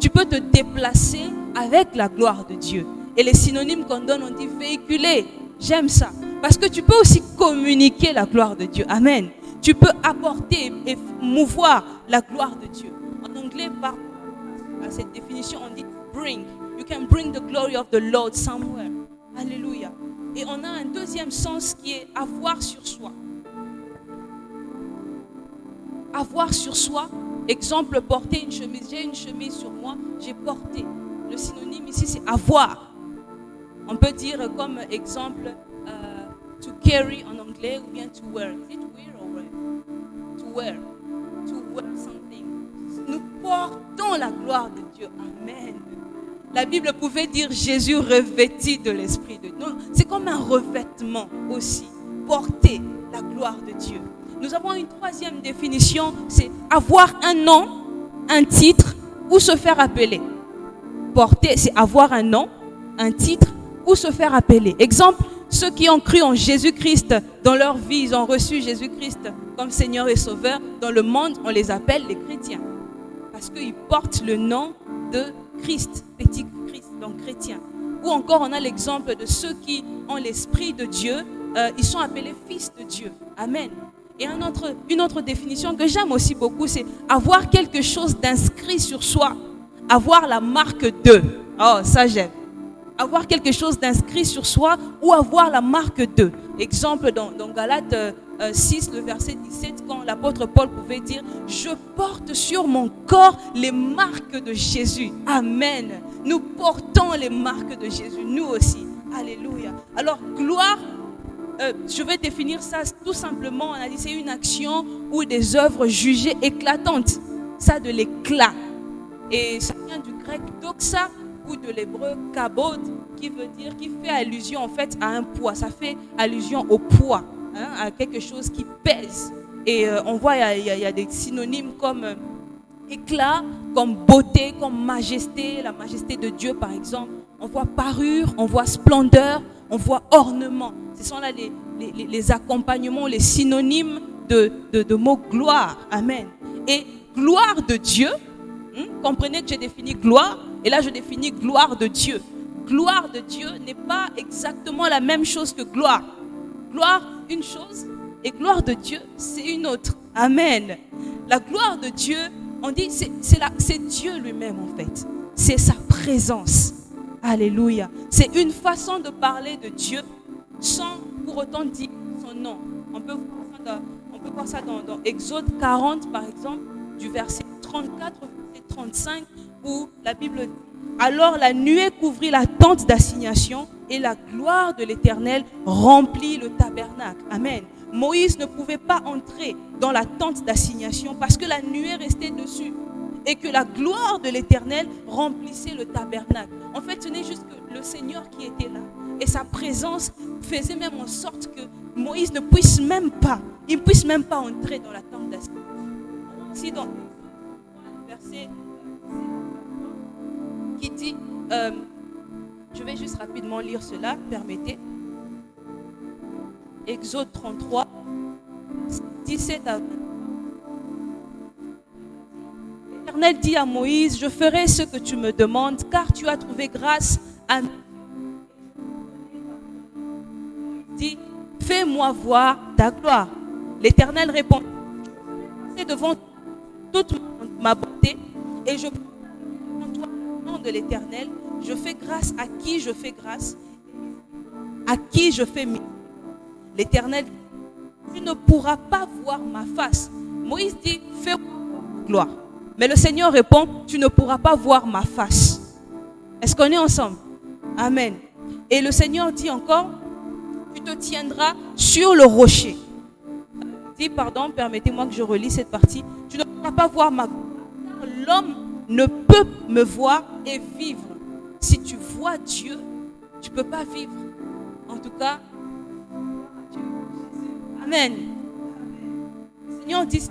tu peux te déplacer avec la gloire de Dieu. Et les synonymes qu'on donne, on dit véhiculer. J'aime ça. Parce que tu peux aussi communiquer la gloire de Dieu. Amen. Tu peux apporter et mouvoir la gloire de Dieu. En anglais, par à cette définition, on dit bring. You can bring the glory of the Lord somewhere. Alléluia. Et on a un deuxième sens qui est avoir sur soi. Avoir sur soi. Exemple, porter une chemise. J'ai une chemise sur moi, j'ai porté. Le synonyme ici, c'est avoir. On peut dire comme exemple to carry en anglais ou bien to wear. Is it wear or wear? To wear. To wear something. Nous portons la gloire de Dieu. Amen. La Bible pouvait dire Jésus revêtu de l'Esprit de Dieu. C'est comme un revêtement aussi. Porter la gloire de Dieu. Nous avons une troisième définition, c'est avoir un nom, un titre ou se faire appeler. Porter, c'est avoir un nom, un titre ou se faire appeler. Exemple, ceux qui ont cru en Jésus-Christ dans leur vie, ils ont reçu Jésus-Christ comme Seigneur et Sauveur. Dans le monde, on les appelle les chrétiens. Parce qu'ils portent le nom de Christ, petit Christ, donc chrétien. Ou encore, on a l'exemple de ceux qui ont l'Esprit de Dieu. Ils sont appelés fils de Dieu. Amen. Et une autre définition que j'aime aussi beaucoup, c'est avoir quelque chose d'inscrit sur soi. Avoir la marque de. Oh, ça j'aime. Avoir quelque chose d'inscrit sur soi ou avoir la marque de. Exemple dans Galates 6, le verset 17, quand l'apôtre Paul pouvait dire « Je porte sur mon corps les marques de Jésus. » Amen. Nous portons les marques de Jésus, nous aussi. Alléluia. Alors, gloire, je vais définir ça tout simplement. On a dit c'est une action ou des œuvres jugées éclatantes. Ça a de l'éclat. Et ça vient du grec doxa ou de l'hébreu kabod, qui fait allusion en fait à un poids. Ça fait allusion au poids, hein, à quelque chose qui pèse. Et on voit il y a des synonymes comme éclat, comme beauté, comme majesté, la majesté de Dieu par exemple. On voit parure, on voit splendeur, on voit ornement. Ce sont là les accompagnements, les synonymes de mots gloire. Amen. Et gloire de Dieu, comprenez que j'ai défini gloire, et là je définis gloire de Dieu. Gloire de Dieu n'est pas exactement la même chose que gloire. Gloire, une chose, et gloire de Dieu, c'est une autre. Amen. La gloire de Dieu, on dit, c'est Dieu lui-même en fait. C'est sa présence. Alléluia. C'est une façon de parler de Dieu sans pour autant dire son nom. On peut voir ça dans Exode 40 par exemple, du verset 34 au verset 35, où la Bible dit « Alors la nuée couvrit la tente d'assignation et la gloire de l'Éternel remplit le tabernacle. » Amen. Moïse ne pouvait pas entrer dans la tente d'assignation parce que la nuée restait dessus et que la gloire de l'Éternel remplissait le tabernacle. En fait, ce n'est juste que le Seigneur qui était là. Et sa présence faisait même en sorte que Moïse ne puisse même pas entrer dans la tente d'assignation. Ici, dans le verset qui dit, je vais juste rapidement lire cela, permettez. Exode 33, 17 à 20. L'Éternel dit à Moïse, je ferai ce que tu me demandes, car tu as trouvé grâce à nous. Dit, fais-moi voir ta gloire. L'Éternel répond, je suis devant toute ma bonté et je prends toi le nom de l'Éternel. Je fais grâce à qui je fais grâce, à qui je fais miséricorde. L'Éternel dit, tu ne pourras pas voir ma face. Moïse dit, fais-moi gloire. Mais le Seigneur répond, tu ne pourras pas voir ma face. Est-ce qu'on est ensemble? Amen. Et le Seigneur dit encore, tu te tiendras sur le rocher. Dit, pardon, permettez-moi que je relis cette partie. Tu ne pourras pas voir ma gloire. L'homme ne peut me voir et vivre. Si tu vois Dieu, tu ne peux pas vivre. En tout cas, Amen. Le Seigneur dit,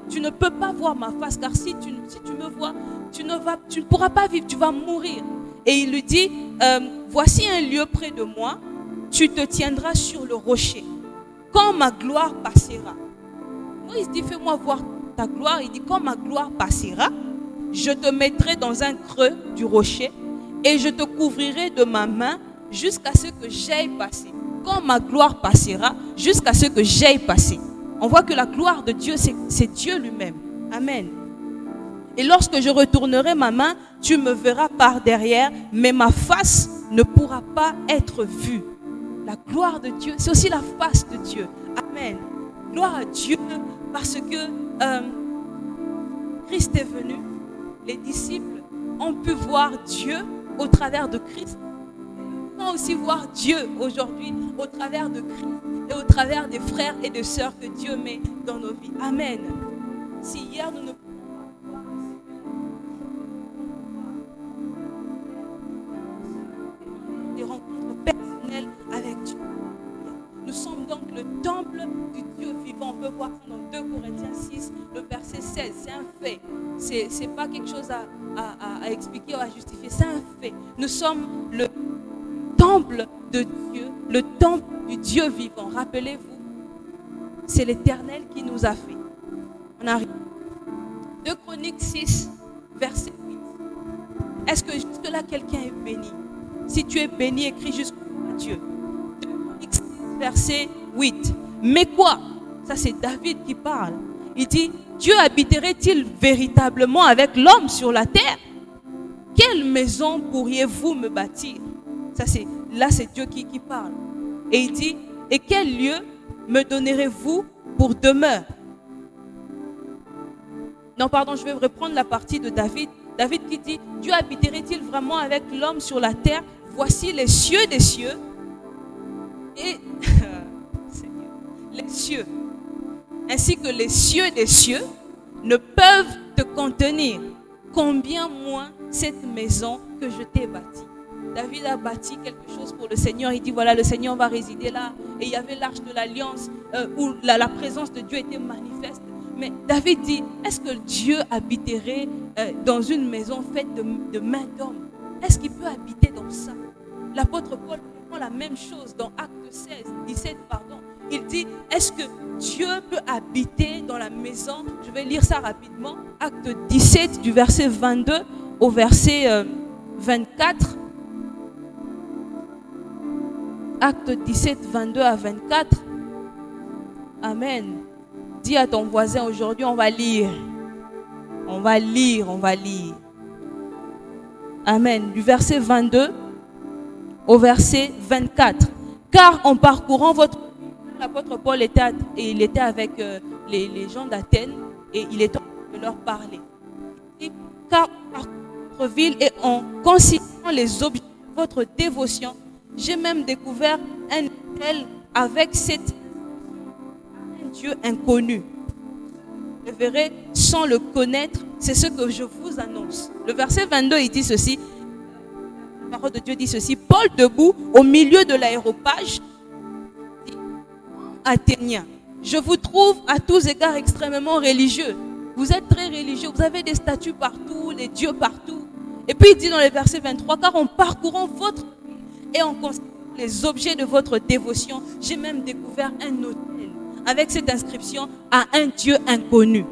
tu ne peux pas voir ma face, car si tu me vois, tu ne pourras pas vivre, tu vas mourir. Et il lui dit, voici un lieu près de moi, tu te tiendras sur le rocher. Quand ma gloire passera. Moïse dit, fais-moi voir ta gloire. Il dit, quand ma gloire passera, je te mettrai dans un creux du rocher et je te couvrirai de ma main jusqu'à ce que j'aille passer. Quand ma gloire passera, jusqu'à ce que j'aille passer. On voit que la gloire de Dieu, c'est Dieu lui-même. Amen. Et lorsque je retournerai ma main, tu me verras par derrière, mais ma face ne pourra pas être vue. La gloire de Dieu, c'est aussi la face de Dieu. Amen. Gloire à Dieu, parce que Christ est venu. Les disciples ont pu voir Dieu au travers de Christ. On peut aussi voir Dieu aujourd'hui au travers de Christ et au travers des frères et des sœurs que Dieu met dans nos vies. Amen. Si hier nous ne des rencontres personnelles avec Dieu. Nous sommes donc le temple du Dieu vivant. On peut voir ça dans 2 Corinthiens 6, le verset 16. C'est un fait. C'est pas quelque chose à expliquer ou à justifier. C'est un fait. Nous sommes le temple de Dieu, le temple du Dieu vivant. Rappelez-vous, c'est l'Éternel qui nous a fait. On arrive. 2 Chroniques 6, verset 8. Est-ce que jusque-là, quelqu'un est béni? Si tu es béni, écris jusqu'à Dieu. 2 Chroniques 6, verset 8. Mais quoi? Ça, c'est David qui parle. Il dit, Dieu habiterait-il véritablement avec l'homme sur la terre? Quelle maison pourriez-vous me bâtir? Là, c'est Dieu qui parle. Et il dit, et quel lieu me donnerez-vous pour demeure? Non, pardon, je vais reprendre la partie de David. David qui dit, Dieu habiterait-il vraiment avec l'homme sur la terre? Voici les cieux des cieux. Et Seigneur, les cieux, ainsi que les cieux des cieux, ne peuvent te contenir. Combien moins cette maison que je t'ai bâtie. David a bâti quelque chose pour le Seigneur. Il dit, voilà, le Seigneur va résider là. Et il y avait l'arche de l'alliance où la présence de Dieu était manifeste. Mais David dit, est-ce que Dieu habiterait dans une maison faite de mains d'hommes? Est-ce qu'il peut habiter dans ça? L'apôtre Paul prend la même chose dans Acte 17. Il dit, est-ce que Dieu peut habiter dans la maison? Je vais lire ça rapidement. Acte 17 du verset 22 au verset 24. Acte 17, 22 à 24. Amen. Dis à ton voisin, aujourd'hui on va lire. On va lire. Amen. Du verset 22 au verset 24. Car en parcourant l'apôtre Paul était avec les gens d'Athènes et il est en train de leur parler. Car en parcourant votre ville et en considérant les objets de votre dévotion, j'ai même découvert un tel avec un Dieu inconnu. Vous verrez, sans le connaître, c'est ce que je vous annonce. Le verset 22, il dit ceci. La parole de Dieu dit ceci. Paul debout au milieu de l'aéropage, Athénien. Je vous trouve à tous égards extrêmement religieux. Vous êtes très religieux. Vous avez des statues partout, des dieux partout. Et puis il dit dans le verset 23, car en parcourant votre et en considérant les objets de votre dévotion, j'ai même découvert un autel avec cette inscription à un Dieu inconnu.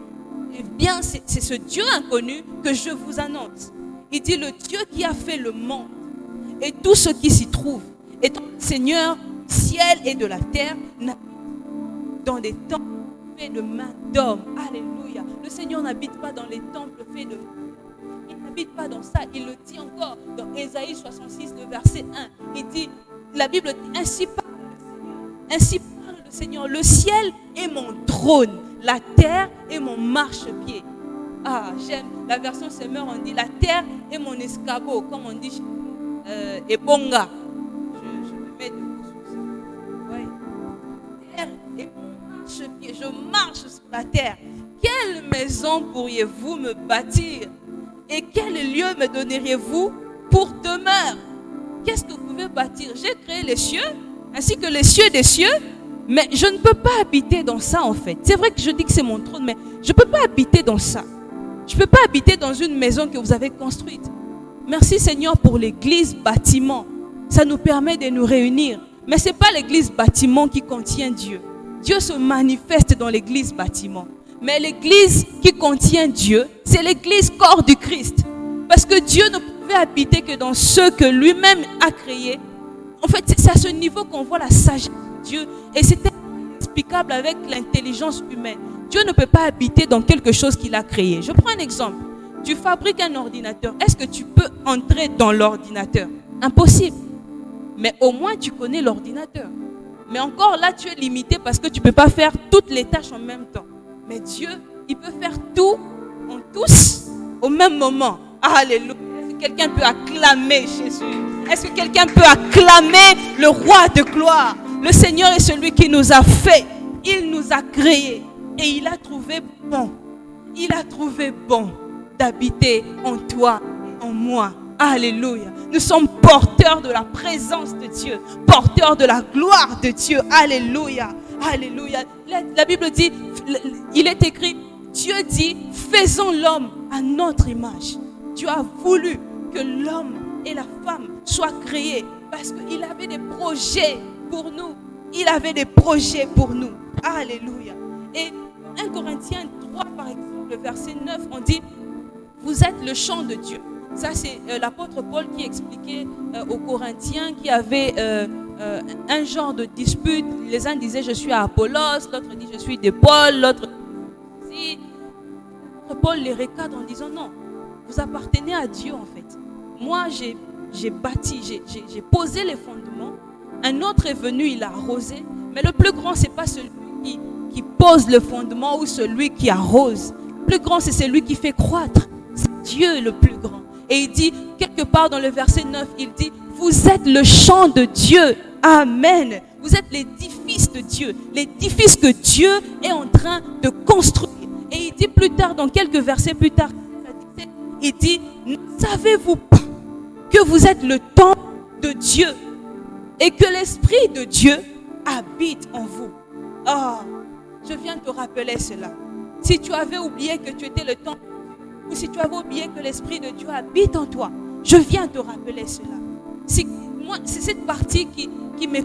Eh bien, c'est ce Dieu inconnu que je vous annonce. Il dit, le Dieu qui a fait le monde et tout ce qui s'y trouve, étant Seigneur ciel et de la terre, dans des temples faits de mains d'hommes. Alléluia. Le Seigneur n'habite pas dans les temples faits de mains. Il n'habite pas dans ça. Il le dit encore dans Ésaïe 66, le verset 1. Il dit, la Bible dit, ainsi parle le Seigneur. Le ciel est mon trône, la terre est mon marchepied. Ah, j'aime la version Semeur, on dit, la terre est mon escabeau, comme on dit, ebonga. Je me mets debout sur ça. Ouais. La terre est mon marchepied, je marche sur la terre. Quelle maison pourriez-vous me bâtir? Et quel lieu me donneriez-vous pour demeure? Qu'est-ce que vous pouvez bâtir? J'ai créé les cieux, ainsi que les cieux des cieux, mais je ne peux pas habiter dans ça en fait. C'est vrai que je dis que c'est mon trône, mais je ne peux pas habiter dans ça. Je ne peux pas habiter dans une maison que vous avez construite. Merci Seigneur pour l'église bâtiment. Ça nous permet de nous réunir. Mais ce n'est pas l'église bâtiment qui contient Dieu. Dieu se manifeste dans l'église bâtiment. Mais l'église qui contient Dieu, c'est l'église corps du Christ. Parce que Dieu ne pouvait habiter que dans ceux que lui-même a créés. En fait, c'est à ce niveau qu'on voit la sagesse de Dieu. Et c'était inexplicable avec l'intelligence humaine. Dieu ne peut pas habiter dans quelque chose qu'il a créé. Je prends un exemple. Tu fabriques un ordinateur. Est-ce que tu peux entrer dans l'ordinateur? Impossible. Mais au moins, tu connais l'ordinateur. Mais encore là, tu es limité parce que tu ne peux pas faire toutes les tâches en même temps. Mais Dieu, il peut faire tout en tous au même moment. Alléluia. Est-ce que quelqu'un peut acclamer Jésus? Est-ce que quelqu'un peut acclamer le roi de gloire? Le Seigneur est celui qui nous a fait. Il nous a créés. Et il a trouvé bon. Il a trouvé bon d'habiter en toi et en moi. Alléluia. Nous sommes porteurs de la présence de Dieu. Porteurs de la gloire de Dieu. Alléluia. Alléluia. La Bible dit, il est écrit, Dieu dit, faisons l'homme à notre image. Dieu a voulu que l'homme et la femme soient créés parce qu'il avait des projets pour nous. Il avait des projets pour nous. Alléluia. Et 1 Corinthiens 3, par exemple, le verset 9, on dit, vous êtes le champ de Dieu. Ça, c'est l'apôtre Paul qui expliquait aux Corinthiens qui avaient un genre de dispute. Les uns disaient, je suis à Apollos, l'autre dit, je suis de Paul, l'autre dit, Paul les recadre en disant, non, vous appartenez à Dieu en fait. Moi, j'ai bâti, j'ai posé les fondements. Un autre est venu, il a arrosé. Mais le plus grand, ce n'est pas celui qui pose le fondement ou celui qui arrose. Le plus grand, c'est celui qui fait croître. C'est Dieu le plus grand. Et il dit, quelque part dans le verset 9, il dit, vous êtes le champ de Dieu. Amen. Vous êtes l'édifice de Dieu. L'édifice que Dieu est en train de construire. Et il dit plus tard, dans quelques versets plus tard, il dit, ne savez-vous pas que vous êtes le temple de Dieu et que l'Esprit de Dieu habite en vous? Oh, je viens te rappeler cela. Si tu avais oublié que tu étais le temple, ou si tu avais oublié que l'Esprit de Dieu habite en toi, je viens te rappeler cela. C'est cette partie qui me...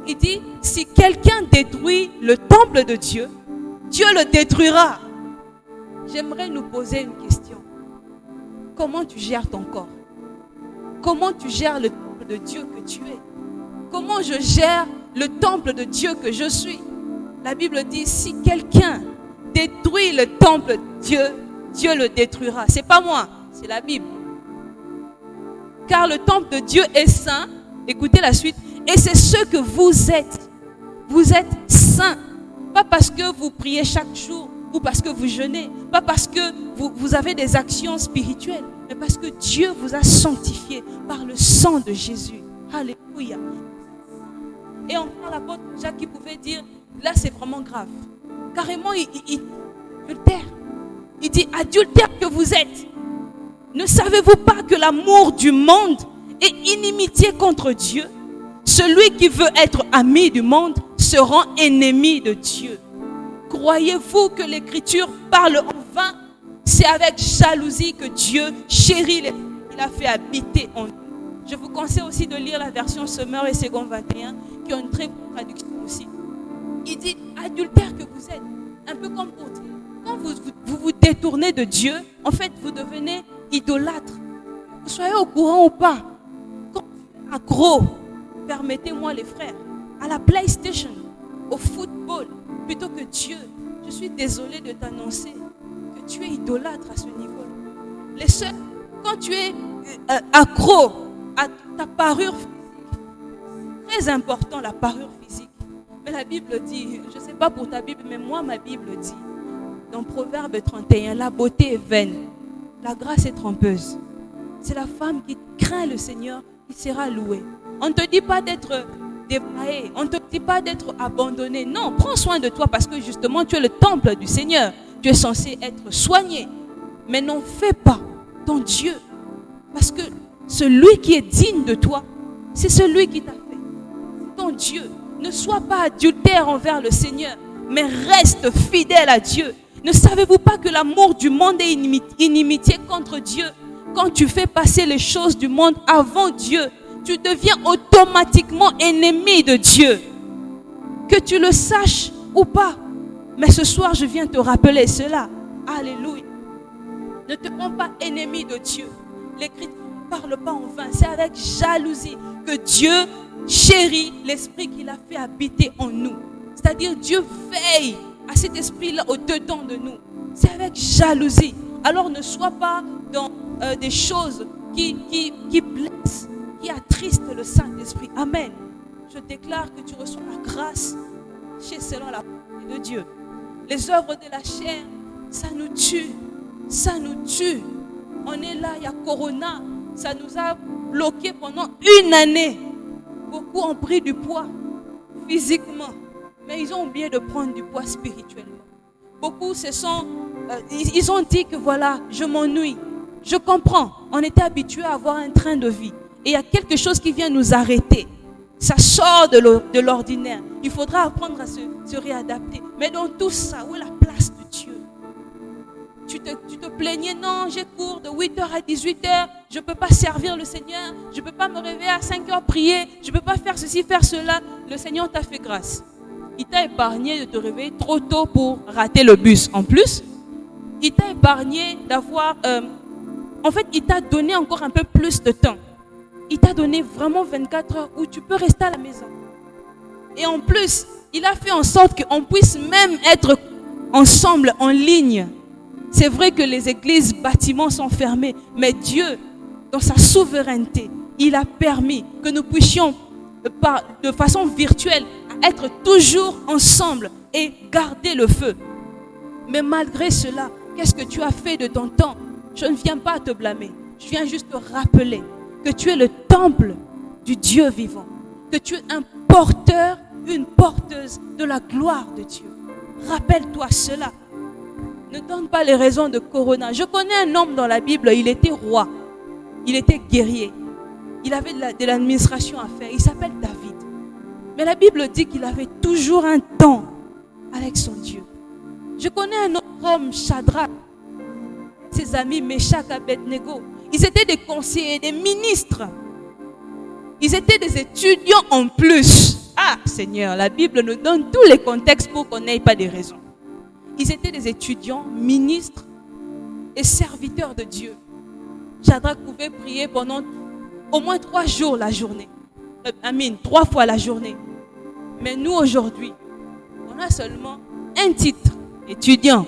Il dit, si quelqu'un détruit le temple de Dieu, Dieu le détruira. J'aimerais nous poser une question. Comment tu gères ton corps? Comment tu gères le temple de Dieu que tu es? Comment je gère le temple de Dieu que je suis? La Bible dit, si quelqu'un détruit le temple de Dieu, Dieu le détruira. Ce n'est pas moi, c'est la Bible. Car le temple de Dieu est saint. Écoutez la suite. Et c'est ce que vous êtes. Vous êtes saints. Pas parce que vous priez chaque jour ou parce que vous jeûnez. Pas parce que vous avez des actions spirituelles. Mais parce que Dieu vous a sanctifié par le sang de Jésus. Alléluia. Et encore l'apôtre Jacques qui pouvait dire, là c'est vraiment grave. Carrément, il adultère. Il dit, adultère que vous êtes. Ne savez-vous pas que l'amour du monde est inimitié contre Dieu? Celui qui veut être ami du monde se rend ennemi de Dieu. Croyez-vous que l'Écriture parle en vain? C'est avec jalousie que Dieu chérit les filles qu'il a fait habiter en nous. Je vous conseille aussi de lire la version Semeur et Second 21, qui ont une très bonne traduction aussi. Il dit, adultère que vous êtes, un peu comme pour dire, quand vous détournez de Dieu, en fait, vous devenez idolâtre. Vous soyez au courant ou pas, quand vous êtes accro, permettez-moi les frères, à la PlayStation, au football, plutôt que Dieu, je suis désolé de t'annoncer que tu es idolâtre à ce niveau. Les seuls, quand tu es accro à ta parure physique, très important la parure physique. Mais la Bible dit, je ne sais pas pour ta Bible, mais moi ma Bible dit, dans Proverbe 31, la beauté est vaine, la grâce est trompeuse. C'est la femme qui craint le Seigneur qui sera louée. On ne te dit pas d'être débraillé, on ne te dit pas d'être abandonné. Non, prends soin de toi parce que justement tu es le temple du Seigneur. Tu es censé être soigné. Mais n'en fais pas ton Dieu. Parce que celui qui est digne de toi, c'est celui qui t'a fait. Ton Dieu. Ne sois pas adultère envers le Seigneur, mais reste fidèle à Dieu. Ne savez-vous pas que l'amour du monde est inimitié contre Dieu? Quand tu fais passer les choses du monde avant Dieu, tu deviens automatiquement ennemi de Dieu. Que tu le saches ou pas. Mais ce soir, je viens te rappeler cela. Alléluia. Ne te rends pas ennemi de Dieu. L'Écriture ne parle pas en vain. C'est avec jalousie que Dieu chérit l'esprit qu'il a fait habiter en nous. C'est-à-dire Dieu veille à cet esprit-là au-dedans de nous. C'est avec jalousie. Alors ne sois pas dans des choses qui blessent, qui attristent le Saint-Esprit. Amen. Je déclare que tu reçois la grâce selon la parole de Dieu. Les œuvres de la chair, ça nous tue. Ça nous tue. On est là, il y a Corona. Ça nous a bloqués pendant une année. Beaucoup ont pris du poids physiquement. Mais ils ont oublié de prendre du poids spirituellement. Beaucoup ils ont dit que voilà, je m'ennuie. Je comprends. On était habitué à avoir un train de vie. Et il y a quelque chose qui vient nous arrêter. Ça sort de l'ordinaire. Il faudra apprendre à se réadapter. Mais dans tout ça, où est la place de Dieu? Tu te plaignais, non, j'ai cours de 8h à 18h. Je ne peux pas servir le Seigneur. Je ne peux pas me réveiller à 5h prier. Je ne peux pas faire ceci, faire cela. Le Seigneur t'a fait grâce. Il t'a épargné de te réveiller trop tôt pour rater le bus. En plus, il t'a épargné d'avoir... en fait, il t'a donné encore un peu plus de temps. Il t'a donné vraiment 24 heures où tu peux rester à la maison. Et en plus, il a fait en sorte qu'on puisse même être ensemble, en ligne. C'est vrai que les églises, bâtiments sont fermés. Mais Dieu, dans sa souveraineté, il a permis que nous puissions, de façon virtuelle, être toujours ensemble et garder le feu. Mais malgré cela, qu'est-ce que tu as fait de ton temps? Je ne viens pas te blâmer. Je viens juste te rappeler que tu es le temple du Dieu vivant. Que tu es un porteur, une porteuse de la gloire de Dieu. Rappelle-toi cela. Ne donne pas les raisons de Corona. Je connais un homme dans la Bible, il était roi. Il était guerrier. Il avait de l'administration à faire. Il s'appelle David. Mais la Bible dit qu'il avait toujours un temps avec son Dieu. Je connais un autre homme, Shadrach, ses amis Meshach, Abednego. Ils étaient des conseillers, des ministres. Ils étaient des étudiants en plus. Ah Seigneur, la Bible nous donne tous les contextes pour qu'on n'ait pas des raisons. Ils étaient des étudiants, ministres et serviteurs de Dieu. Shadrach pouvait prier pendant au moins 3 jours la journée. 3 fois la journée. Mais nous aujourd'hui, on a seulement un titre, étudiant.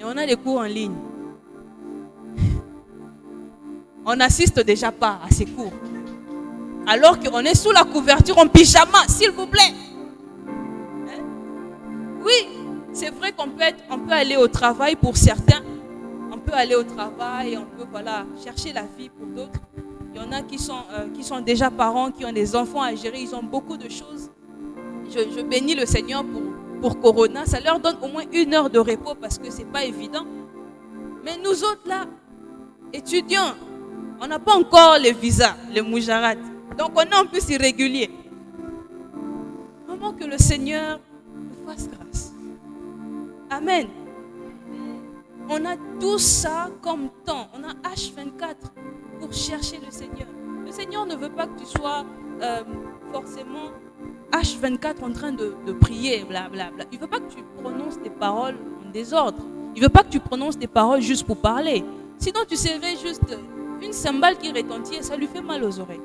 Et on a des cours en ligne. On n'assiste déjà pas à ces cours. Alors qu'on est sous la couverture en pyjama, s'il vous plaît. Oui, c'est vrai qu'on peut aller au travail pour certains. On peut aller au travail, on peut chercher la vie pour d'autres. Il y en a qui sont déjà parents, qui ont des enfants à gérer, ils ont beaucoup de choses. Je bénis le Seigneur pour Corona. Ça leur donne au moins 1 heure de repos parce que ce n'est pas évident. Mais nous autres là, étudiants, on n'a pas encore les visas, les moujarades. Donc on est en plus irrégulier. Vraiment que le Seigneur nous fasse grâce. Amen. On a tout ça comme temps. On a H24 pour chercher le Seigneur. Le Seigneur ne veut pas que tu sois forcément H24 en train de prier, blablabla. Il ne veut pas que tu prononces tes paroles en désordre. Il ne veut pas que tu prononces tes paroles juste pour parler. Sinon, tu serais juste une cymbale qui retentit et ça lui fait mal aux oreilles.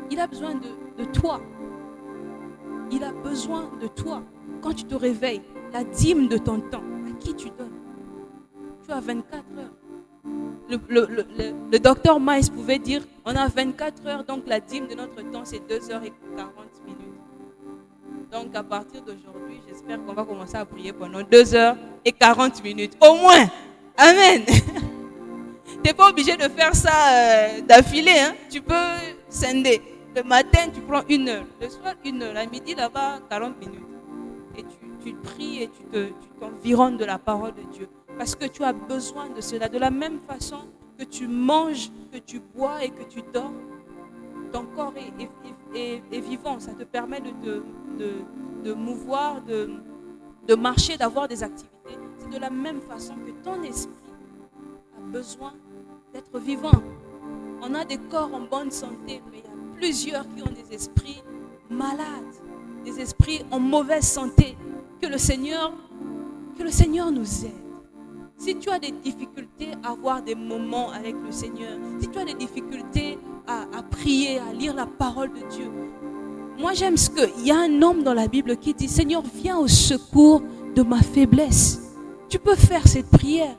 Il a besoin de toi. Il a besoin de toi. Quand tu te réveilles, la dîme de ton temps, à qui tu donnes? Tu as 24 heures. Le docteur Miles pouvait dire, on a 24 heures, donc la dîme de notre temps, c'est 2h40 minutes. Donc à partir d'aujourd'hui, j'espère qu'on va commencer à prier pendant 2h40 minutes. Au moins. Amen. Tu n'es pas obligé de faire ça d'affilée. Hein? Tu peux scinder. Le matin, tu prends 1 heure. Le soir, 1 heure. À midi, là-bas, 40 minutes. Et tu pries et tu t'environnes de la parole de Dieu. Parce que tu as besoin de cela. De la même façon que tu manges, que tu bois et que tu dors, ton corps est vivant. Ça te permet de mouvoir, de marcher, d'avoir des activités. C'est de la même façon que ton esprit a besoin d'être vivant. On a des corps en bonne santé, mais il y a plusieurs qui ont des esprits malades. des esprits en mauvaise santé. Que le Seigneur nous aide. Si tu as des difficultés à avoir des moments avec le Seigneur, si tu as des difficultés à prier, à lire la parole de Dieu, moi j'aime ce qu'il y a un homme dans la Bible qui dit, Seigneur, viens au secours de ma faiblesse. Tu peux faire cette prière.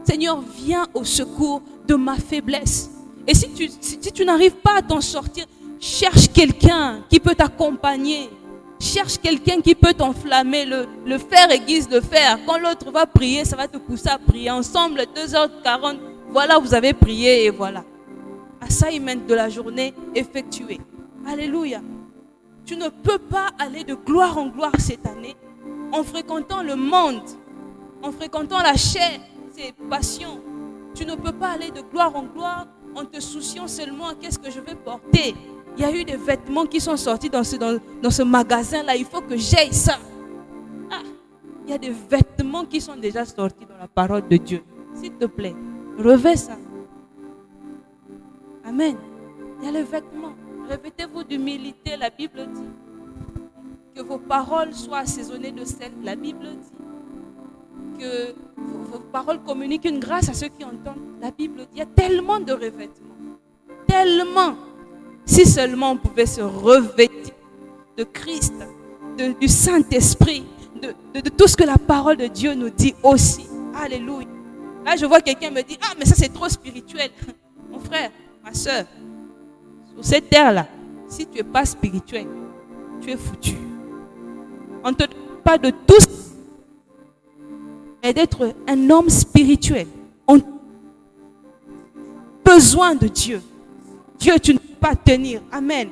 Seigneur, viens au secours de ma faiblesse. Et si tu n'arrives pas à t'en sortir, cherche quelqu'un qui peut t'accompagner. Cherche quelqu'un qui peut t'enflammer. Le fer aiguise le fer. Quand l'autre va prier, ça va te pousser à prier. Ensemble, 2h40, voilà, vous avez prié et voilà. Assignment de la journée effectué. Alléluia. Tu ne peux pas aller de gloire en gloire cette année en fréquentant le monde, en fréquentant la chair, ses passions. Tu ne peux pas aller de gloire en gloire en te souciant seulement à qu'est-ce que je vais porter. Il y a eu des vêtements qui sont sortis dans ce magasin-là. Il faut que j'aille ça. Il y a des vêtements qui sont déjà sortis dans la parole de Dieu. S'il te plaît, revêt ça. Amen. Il y a les vêtements. Revêtez-vous d'humilité, la Bible dit. Que vos paroles soient assaisonnées de sel, la Bible dit. Que vos paroles communiquent une grâce à ceux qui entendent, la Bible dit. Il y a tellement de revêtements. Tellement. Si seulement on pouvait se revêtir de Christ, du Saint-Esprit, de tout ce que la parole de Dieu nous dit aussi. Alléluia. Là, je vois quelqu'un me dire, ah, mais ça c'est trop spirituel. Mon frère, ma soeur, sur cette terre-là, si tu n'es pas spirituel, tu es foutu. On ne te demande pas de tout, mais d'être un homme spirituel. On a besoin de Dieu. Dieu, tu ne peux pas tenir. Amen.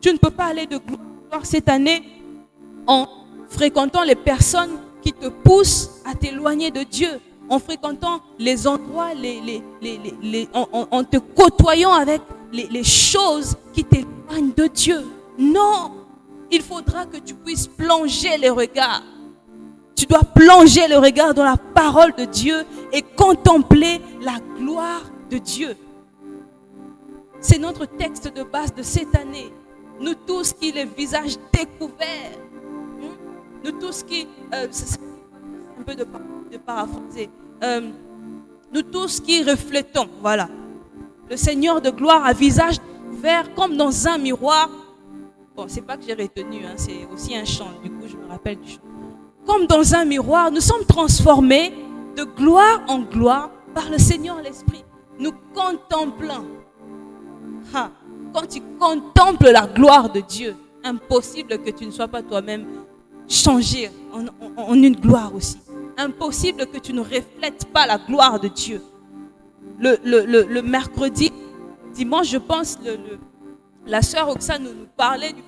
Tu ne peux pas aller de gloire cette année en fréquentant les personnes qui te poussent à t'éloigner de Dieu, en fréquentant les endroits, en te côtoyant avec les choses qui t'éloignent de Dieu. Non, il faudra que tu puisses plonger les regards. Tu dois plonger le regard dans la parole de Dieu et contempler la gloire de Dieu. C'est notre texte de base de cette année. Nous tous qui les visages découverts, nous tous qui, c'est un peu de paraphraser, nous tous qui reflétons, voilà, le Seigneur de gloire à visage découvert comme dans un miroir. Bon, c'est pas que j'ai retenu, hein, c'est aussi un chant, du coup je me rappelle du chant. Comme dans un miroir, nous sommes transformés de gloire en gloire par le Seigneur l'Esprit. Nous contemplons. Quand tu contemples la gloire de Dieu, impossible que tu ne sois pas toi-même changé en une gloire aussi. Impossible que tu ne reflètes pas la gloire de Dieu. Le mercredi, dimanche, je pense, la sœur Oxa nous parlait du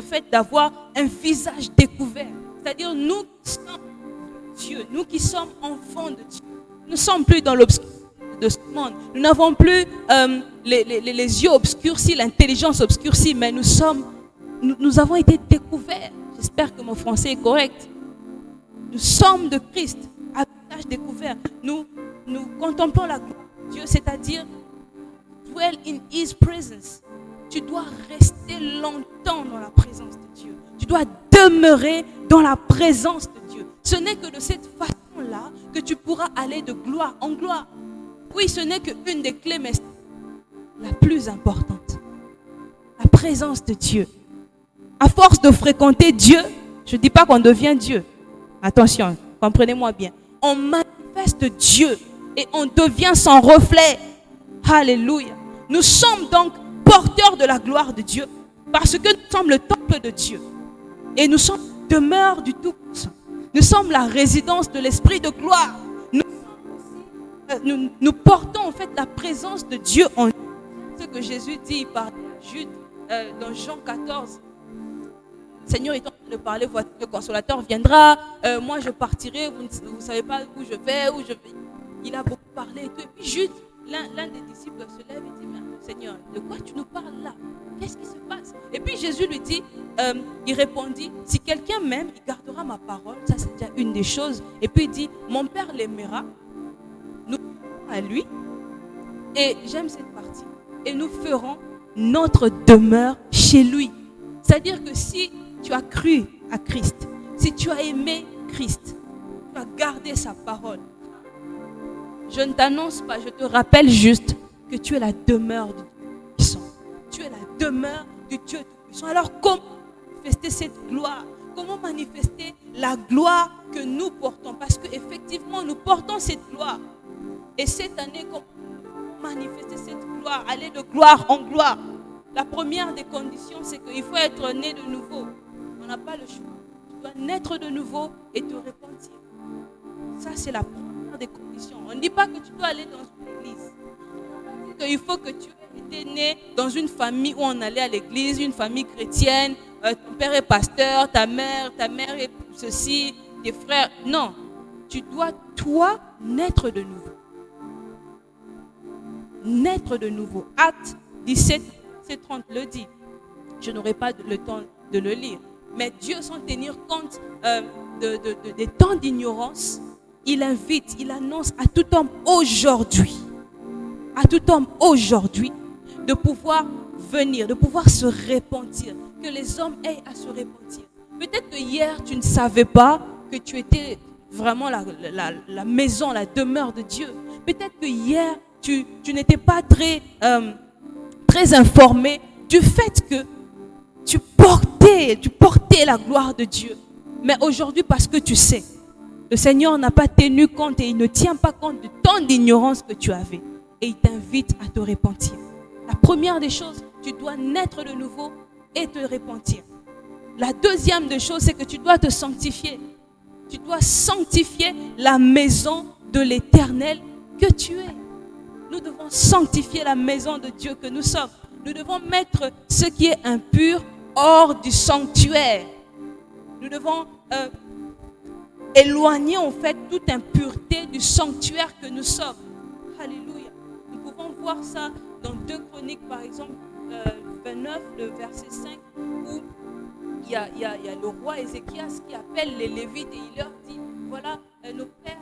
fait d'avoir un visage découvert. C'est-à-dire nous qui sommes Dieu, nous qui sommes enfants de Dieu. Nous ne sommes plus dans l'obscurité de ce monde. Nous n'avons plus les yeux obscurcis, l'intelligence obscurcie, mais nous avons été découverts. J'espère que mon français est correct. Nous sommes de Christ, à visage découvert. Nous contemplons la gloire de Dieu, c'est-à-dire dwell in His presence. Tu dois rester longtemps dans la présence de Dieu. Tu dois demeurer dans la présence de Dieu. Ce n'est que de cette façon-là que tu pourras aller de gloire en gloire. Oui, ce n'est qu'une des clés, mais la plus importante. La présence de Dieu. À force de fréquenter Dieu, je ne dis pas qu'on devient Dieu. Attention, comprenez-moi bien. On manifeste Dieu et on devient son reflet. Alléluia. Nous sommes donc porteurs de la gloire de Dieu parce que nous sommes le temple de Dieu. Et nous sommes la demeure du Tout-Puissant. Nous sommes la résidence de l'Esprit de gloire. Nous portons en fait la présence de Dieu en nous. Ce que Jésus dit par Jude dans Jean 14. Le Seigneur est en train de parler, voici le consolateur viendra, moi je partirai, vous ne savez pas où je vais, Il a beaucoup parlé et tout. Et puis Jude, l'un des disciples se lève et dit, mais Seigneur, de quoi tu nous parles là? Qu'est-ce qui se passe? Et puis Jésus lui dit, il répondit, si quelqu'un m'aime, il gardera ma parole. Ça c'est déjà une des choses. Et puis il dit, mon Père l'aimera, nous à lui. Et j'aime cette partie. Et nous ferons notre demeure chez lui. C'est-à-dire que si tu as cru à Christ, si tu as aimé Christ, tu as gardé sa parole, je ne t'annonce pas, je te rappelle juste que tu es la demeure du Dieu puissant. Tu es la demeure du Dieu puissant. Alors comment manifester cette gloire? Comment manifester la gloire que nous portons? Parce qu'effectivement, nous portons cette gloire. Et cette année, comment manifester cette gloire? Aller de gloire en gloire. La première des conditions, c'est qu'il faut être né de nouveau. On n'a pas le choix. Tu dois naître de nouveau et te repentir. Ça, c'est la première des conditions. On ne dit pas que tu dois aller dans une église. Il faut que tu aies été né dans une famille où on allait à l'église, une famille chrétienne, ton père est pasteur, ta mère est ceci, tes frères. Non, tu dois, toi, naître de nouveau. Naître de nouveau. Acte 17, verset 30 le dit. Je n'aurai pas le temps de le lire. Mais Dieu, sans tenir compte des temps d'ignorance, il invite, il annonce à tout homme aujourd'hui, de pouvoir venir, de pouvoir se repentir, que les hommes aient à se repentir. Peut-être que hier, tu ne savais pas que tu étais vraiment la maison, la demeure de Dieu. Peut-être que hier, tu n'étais pas très informé du fait que tu portais la gloire de Dieu. Mais aujourd'hui, parce que tu sais, le Seigneur n'a pas tenu compte et il ne tient pas compte de tant d'ignorance que tu avais. Et il t'invite à te repentir. La première des choses, tu dois naître de nouveau et te repentir. La deuxième des choses, c'est que tu dois te sanctifier. Tu dois sanctifier la maison de l'Éternel que tu es. Nous devons sanctifier la maison de Dieu que nous sommes. Nous devons mettre ce qui est impur hors du sanctuaire. Nous devons éloigner en fait toute impureté du sanctuaire que nous sommes. Alléluia. Nous pouvons voir ça dans 2 Chroniques par exemple 29, le verset 5, où il y a le roi Ézéchias qui appelle les Lévites et il leur dit, voilà, nos pères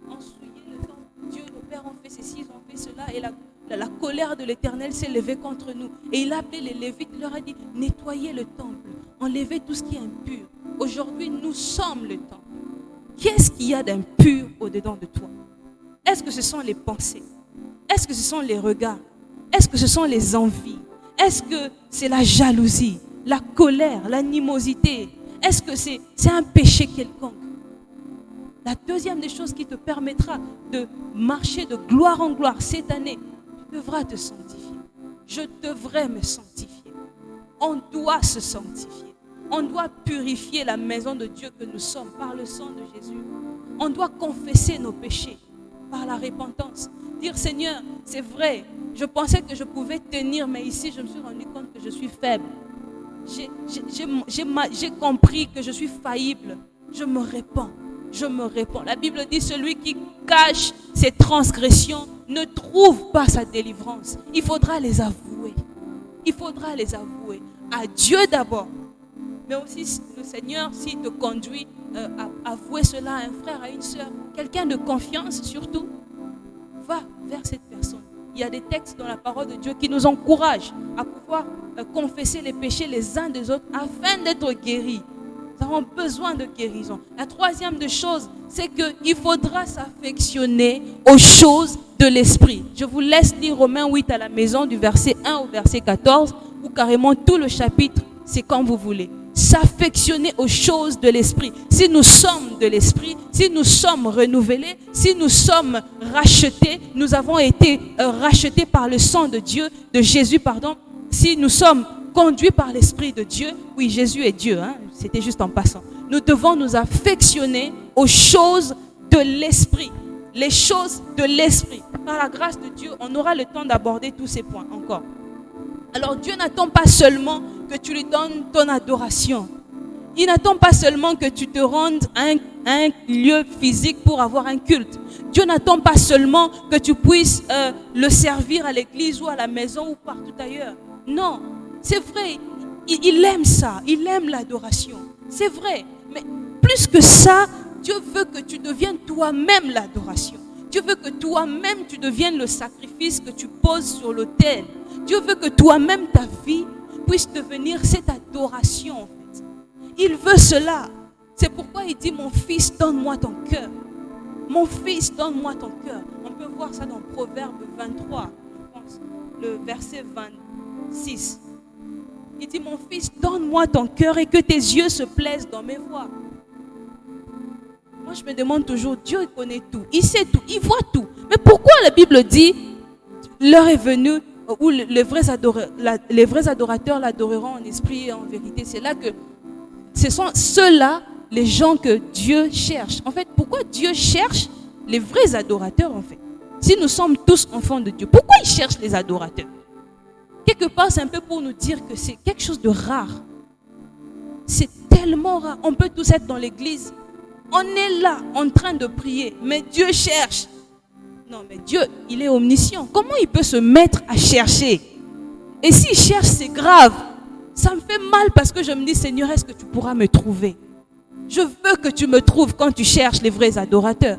ont souillé le temple de Dieu, nos pères ont fait ceci, ils ont fait cela, et la colère de l'Éternel s'est levée contre nous. Et il a appelé les Lévites, il leur a dit, nettoyez le temple, enlevez tout ce qui est impur. Aujourd'hui, nous sommes le temple. Qu'est-ce qu'il y a d'impur au-dedans de toi? Est-ce que ce sont les pensées? Est-ce que ce sont les regards? Est-ce que ce sont les envies? Est-ce que c'est la jalousie, la colère, l'animosité? Est-ce que c'est un péché quelconque? La deuxième des choses qui te permettra de marcher de gloire en gloire cette année, tu devras te sanctifier. Je devrais me sanctifier. On doit se sanctifier. On doit purifier la maison de Dieu que nous sommes par le sang de Jésus. On doit confesser nos péchés par la repentance. Dire, Seigneur, c'est vrai, je pensais que je pouvais tenir, mais ici, je me suis rendu compte que je suis faible. J'ai compris que je suis faillible. Je me répands. La Bible dit, celui qui cache ses transgressions ne trouve pas sa délivrance. Il faudra les avouer. À Dieu d'abord. Mais aussi le Seigneur, s'il te conduit à avouer cela à un frère, à une soeur, quelqu'un de confiance surtout, va vers cette personne. Il y a des textes dans la parole de Dieu qui nous encouragent à pouvoir confesser les péchés les uns des autres afin d'être guéris. Nous avons besoin de guérison. La troisième des choses, c'est qu'il faudra s'affectionner aux choses de l'esprit. Je vous laisse lire Romains 8 à la maison du verset 1 au verset 14 ou carrément tout le chapitre, c'est quand vous voulez. S'affectionner aux choses de l'esprit. Si nous sommes de l'esprit, si nous sommes renouvelés, si nous sommes rachetés, nous avons été rachetés par le sang de Dieu, de Jésus, pardon. Si nous sommes conduits par l'Esprit de Dieu, oui, Jésus est Dieu, hein, c'était juste en passant. Nous devons nous affectionner aux choses de l'esprit. Les choses de l'esprit. Par la grâce de Dieu, on aura le temps d'aborder tous ces points encore. Alors Dieu n'attend pas seulement que tu lui donnes ton adoration. Il n'attend pas seulement que tu te rendes à un lieu physique pour avoir un culte. Dieu n'attend pas seulement que tu puisses le servir à l'église ou à la maison ou partout ailleurs. Non, c'est vrai, il aime ça, il aime l'adoration. C'est vrai, mais plus que ça, Dieu veut que tu deviennes toi-même l'adoration. Dieu veut que toi-même tu deviennes le sacrifice que tu poses sur l'autel. Dieu veut que toi-même ta vie puisse devenir cette adoration en fait. Il veut cela. C'est pourquoi il dit, mon fils, donne-moi ton cœur. Mon fils, donne-moi ton cœur. On peut voir ça dans Proverbe 23, je pense, le verset 26. Il dit, mon fils, donne-moi ton cœur et que tes yeux se plaisent dans mes voies. Moi, je me demande toujours, Dieu il connaît tout, il sait tout, il voit tout. Mais pourquoi la Bible dit, l'heure est venue où les vrais adorateurs l'adoreront en esprit et en vérité. C'est là que ce sont ceux-là, les gens que Dieu cherche. En fait, pourquoi Dieu cherche les vrais adorateurs en fait? Si nous sommes tous enfants de Dieu, pourquoi il cherche les adorateurs? Quelque part, c'est un peu pour nous dire que c'est quelque chose de rare. C'est tellement rare. On peut tous être dans l'église. On est là, en train de prier. Mais Dieu cherche. Non, mais Dieu, il est omniscient. Comment il peut se mettre à chercher? Et s'il cherche, c'est grave. Ça me fait mal parce que je me dis, Seigneur, est-ce que tu pourras me trouver? Je veux que tu me trouves quand tu cherches les vrais adorateurs.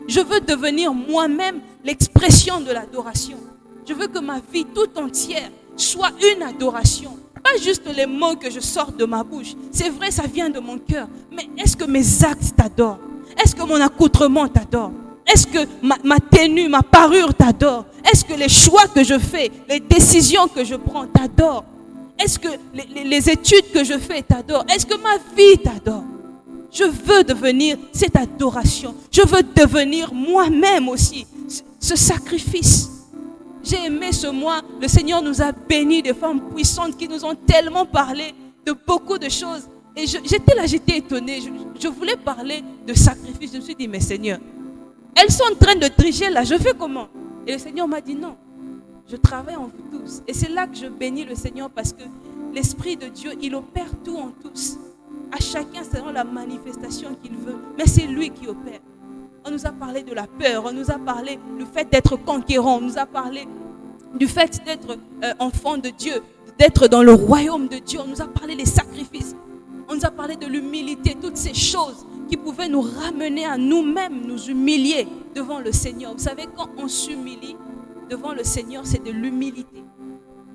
Je veux devenir moi-même l'expression de l'adoration. Je veux que ma vie tout entière soit une adoration. Pas juste les mots que je sors de ma bouche. C'est vrai, ça vient de mon cœur. Mais est-ce que mes actes t'adorent? Est-ce que mon accoutrement t'adore? Est-ce que ma tenue, ma parure t'adore? Est-ce que les choix que je fais, les décisions que je prends t'adorent? Est-ce que les études que je fais t'adorent? Est-ce que ma vie t'adore? Je veux devenir cette adoration. Je veux devenir moi-même aussi ce sacrifice. J'ai aimé ce mois. Le Seigneur nous a bénis des femmes puissantes qui nous ont tellement parlé de beaucoup de choses. Et j'étais là, j'étais étonnée. Je voulais parler de sacrifice. Je me suis dit, mais Seigneur, elles sont en train de tricher là. Je fais comment? Et le Seigneur m'a dit, non, je travaille en vous tous. Et c'est là que je bénis le Seigneur parce que l'Esprit de Dieu, il opère tout en tous. À chacun selon la manifestation qu'il veut. Mais c'est lui qui opère. On nous a parlé de la peur, on nous a parlé du fait d'être conquérant, on nous a parlé du fait d'être enfant de Dieu, d'être dans le royaume de Dieu, on nous a parlé des sacrifices, on nous a parlé de l'humilité, toutes ces choses qui pouvaient nous ramener à nous-mêmes, nous humilier devant le Seigneur. Vous savez, quand on s'humilie devant le Seigneur, c'est de l'humilité.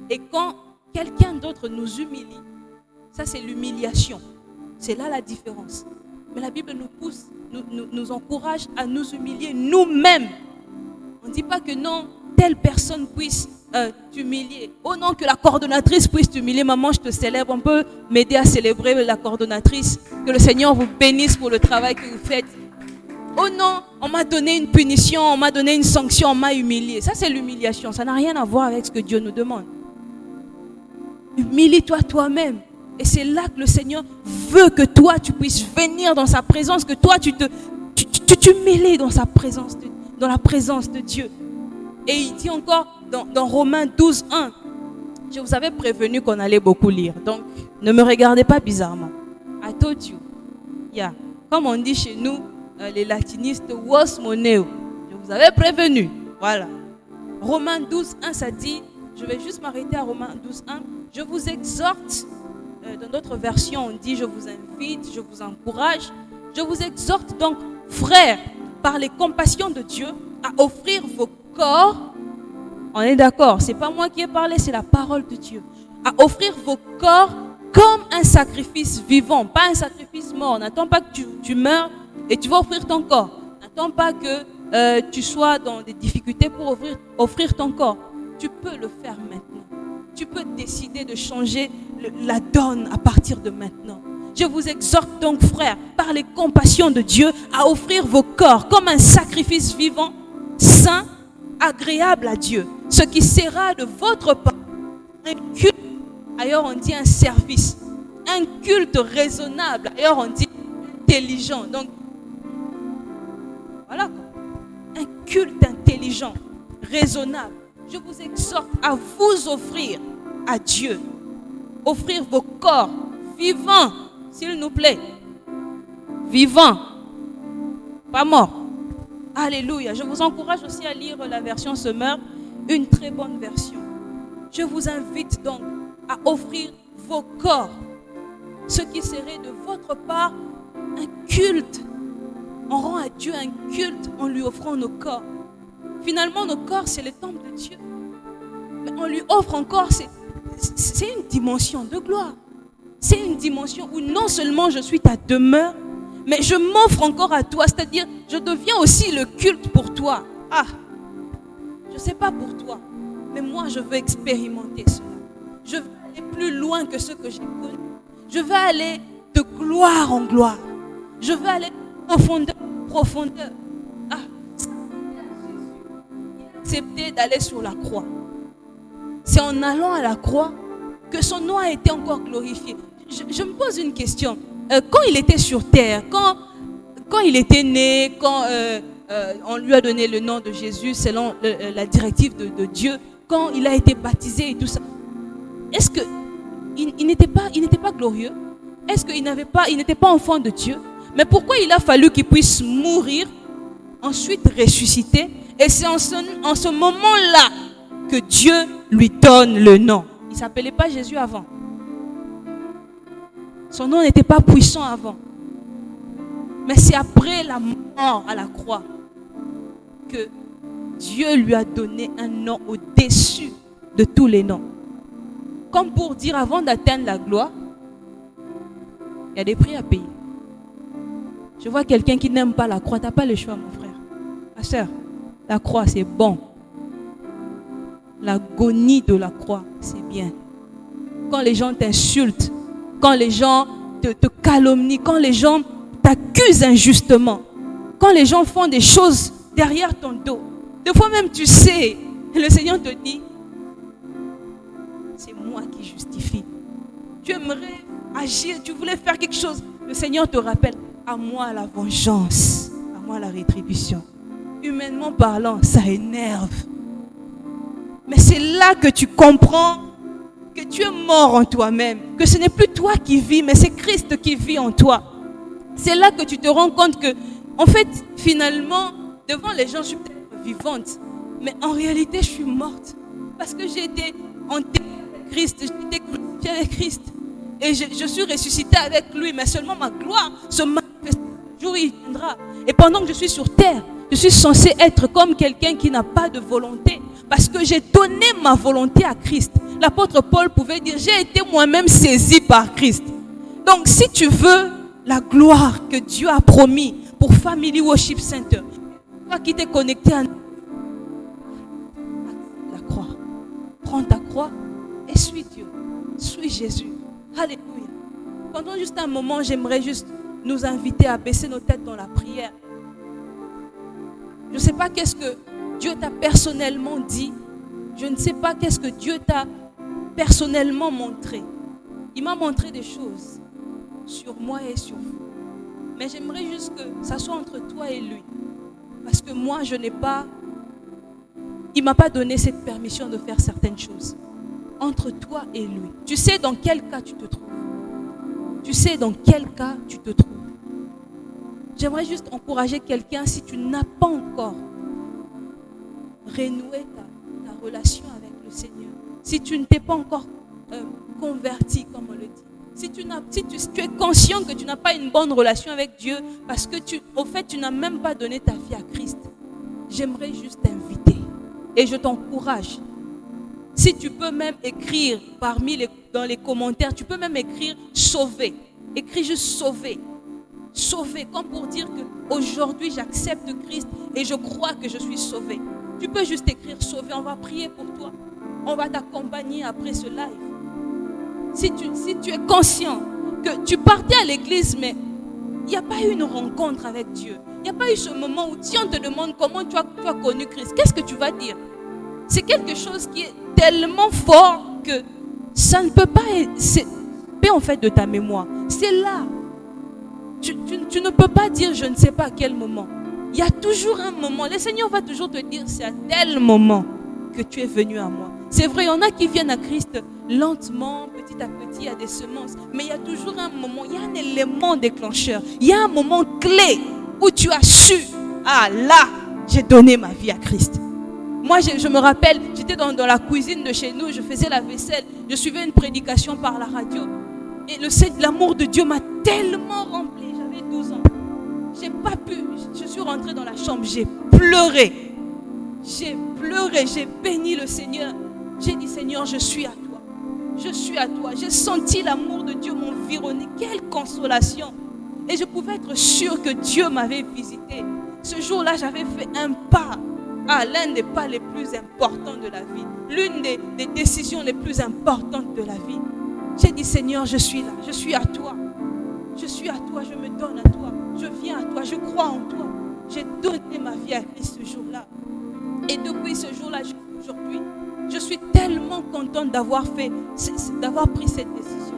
Et quand quelqu'un d'autre nous humilie, ça c'est l'humiliation. C'est là la différence. Mais la Bible nous pousse, nous encourage à nous humilier nous-mêmes. On ne dit pas que non, telle personne puisse t'humilier. Oh non, que la coordonnatrice puisse t'humilier. Maman, je te célèbre. On peut m'aider à célébrer la coordonnatrice. Que le Seigneur vous bénisse pour le travail que vous faites. Oh non, on m'a donné une punition, on m'a donné une sanction, on m'a humilié. Ça, c'est l'humiliation. Ça n'a rien à voir avec ce que Dieu nous demande. Humilie-toi toi-même. Et c'est là que le Seigneur veut que toi, tu puisses venir dans sa présence, que toi, tu t'humilies dans sa présence, dans la présence de Dieu. Et il dit encore dans Romains 12, 1, je vous avais prévenu qu'on allait beaucoup lire. Donc, ne me regardez pas bizarrement. I told you. Yeah. Comme on dit chez nous, les latinistes, was moneo. Je vous avais prévenu. Voilà. Romains 12, 1, ça dit, je vais juste m'arrêter à Romains 12, 1. Je vous exhorte. Dans d'autres versions, on dit, je vous invite, je vous encourage. Je vous exhorte donc, frères, par les compassions de Dieu, à offrir vos corps. On est d'accord, ce n'est pas moi qui ai parlé, c'est la parole de Dieu. À offrir vos corps comme un sacrifice vivant, pas un sacrifice mort. N'attends pas que tu meurs et tu vas offrir ton corps. N'attends pas que tu sois dans des difficultés pour offrir ton corps. Tu peux le faire maintenant. Tu peux décider de changer la donne à partir de maintenant. Je vous exhorte donc, frères, par les compassions de Dieu, à offrir vos corps comme un sacrifice vivant, saint, agréable à Dieu. Ce qui sera de votre part un culte, ailleurs on dit un service, un culte raisonnable, ailleurs on dit intelligent. Donc, voilà quoi. Un culte intelligent, raisonnable. Je vous exhorte à vous offrir à Dieu. Offrir vos corps vivants, s'il nous plaît. Vivants. Pas morts. Alléluia. Je vous encourage aussi à lire la version Semeur, une très bonne version. Je vous invite donc à offrir vos corps, ce qui serait de votre part un culte. On rend à Dieu un culte en lui offrant nos corps. Finalement, nos corps, c'est le temple de Dieu. Mais on lui offre encore, c'est une dimension de gloire. c'est une dimension où non seulement je suis ta demeure, mais je m'offre encore à toi. C'est-à-dire, je deviens aussi le culte pour toi. Ah, je ne sais pas pour toi, mais moi, je veux expérimenter cela. Je veux aller plus loin que ce que j'ai connu. Je veux aller de gloire en gloire. Je veux aller de profondeur en profondeur. Ah, accepter d'aller sur la croix. C'est en allant à la croix que son nom a été encore glorifié. Je me pose une question. Quand il était sur terre, quand il était né, quand on lui a donné le nom de Jésus selon la directive de Dieu, quand il a été baptisé et tout ça, est-ce qu'il n'était pas glorieux? Est-ce qu'il n'était pas enfant de Dieu? Mais pourquoi il a fallu qu'il puisse mourir, ensuite ressusciter? Et c'est en ce moment-là que Dieu lui donne le nom. Il ne s'appelait pas Jésus avant. Son nom n'était pas puissant avant. Mais c'est après la mort à la croix que Dieu lui a donné un nom au-dessus de tous les noms. Comme pour dire, avant d'atteindre la gloire, il y a des prix à payer. Je vois quelqu'un qui n'aime pas la croix. Tu n'as pas le choix, mon frère. Ma soeur, la croix, c'est bon. L'agonie de la croix, c'est bien. Quand les gens t'insultent, quand les gens te calomnient, quand les gens t'accusent injustement, quand les gens font des choses derrière ton dos, des fois même tu sais, le Seigneur te dit, c'est moi qui justifie. Tu aimerais agir, tu voulais faire quelque chose, le Seigneur te rappelle, à moi la vengeance, à moi la rétribution. Humainement parlant, ça énerve. Mais c'est là que tu comprends que tu es mort en toi-même, que ce n'est plus toi qui vis, mais c'est Christ qui vit en toi. C'est là que tu te rends compte que, en fait, finalement, devant les gens, je suis peut-être vivante, mais en réalité, je suis morte. Parce que j'ai été enterrée avec Christ, j'ai été crucifiée avec Christ. Et je suis ressuscitée avec lui, mais seulement ma gloire se manifeste le jour où il viendra. Et pendant que je suis sur terre, je suis censée être comme quelqu'un qui n'a pas de volonté. Parce que j'ai donné ma volonté à Christ. L'apôtre Paul pouvait dire, j'ai été moi-même saisi par Christ. Donc si tu veux la gloire que Dieu a promis pour Family Worship Center, toi qui t'es connecté à la croix, prends ta croix et suis Dieu, suis Jésus. Alléluia. Pendant juste un moment, j'aimerais juste nous inviter à baisser nos têtes dans la prière. Je ne sais pas qu'est-ce que Dieu t'a personnellement dit. Je ne sais pas qu'est-ce que Dieu t'a personnellement montré. Il m'a montré des choses sur moi et sur vous. Mais j'aimerais juste que ça soit entre toi et lui. Parce que moi, il ne m'a pas donné cette permission de faire certaines choses. Entre toi et lui. Tu sais dans quel cas tu te trouves. Tu sais dans quel cas tu te trouves. J'aimerais juste encourager quelqu'un, si tu n'as pas encore renoué ta relation avec le Seigneur, si tu ne t'es pas encore converti, comme on le dit, si tu es conscient que tu n'as pas une bonne relation avec Dieu, parce que au fait, tu n'as même pas donné ta vie à Christ, j'aimerais juste t'inviter et je t'encourage. Si tu peux même écrire dans les commentaires, tu peux même écrire sauver. Écris juste sauver. Sauvé, comme pour dire que aujourd'hui j'accepte Christ et je crois que je suis sauvé. Tu peux juste écrire sauvé, on va prier pour toi. On va t'accompagner après ce live. Si tu es conscient que tu partais à l'église, mais il n'y a pas eu une rencontre avec Dieu. Il n'y a pas eu ce moment où si on te demande comment tu as connu Christ, qu'est-ce que tu vas dire? C'est quelque chose qui est tellement fort que ça ne peut pas être en fait de ta mémoire. C'est là. Tu ne peux pas dire je ne sais pas à quel moment. Il y a toujours un moment. Le Seigneur va toujours te dire c'est à tel moment que tu es venu à moi. C'est vrai, il y en a qui viennent à Christ lentement, petit à petit, il y a des semences. Mais il y a toujours un moment, il y a un élément déclencheur. Il y a un moment clé où tu as su, ah là, j'ai donné ma vie à Christ. Moi, je me rappelle, j'étais dans la cuisine de chez nous, je faisais la vaisselle, je suivais une prédication par la radio. Et l'amour de Dieu m'a tellement rempli. J'avais 12 ans. J'ai pas pu. Je suis rentrée dans la chambre. J'ai pleuré. J'ai béni le Seigneur. J'ai dit, Seigneur, je suis à toi. Je suis à toi. J'ai senti l'amour de Dieu m'environner. Quelle consolation. Et je pouvais être sûre que Dieu m'avait visité. Ce jour-là, j'avais fait un pas à l'un des pas les plus importants de la vie. L'une des décisions les plus importantes de la vie. J'ai dit, Seigneur, je suis là. Je suis à toi. Je suis à toi. Je me donne à toi. Je viens à toi. Je crois en toi. J'ai donné ma vie à Christ ce jour-là. Et depuis ce jour-là jusqu'à aujourd'hui, je suis tellement contente d'avoir pris cette décision.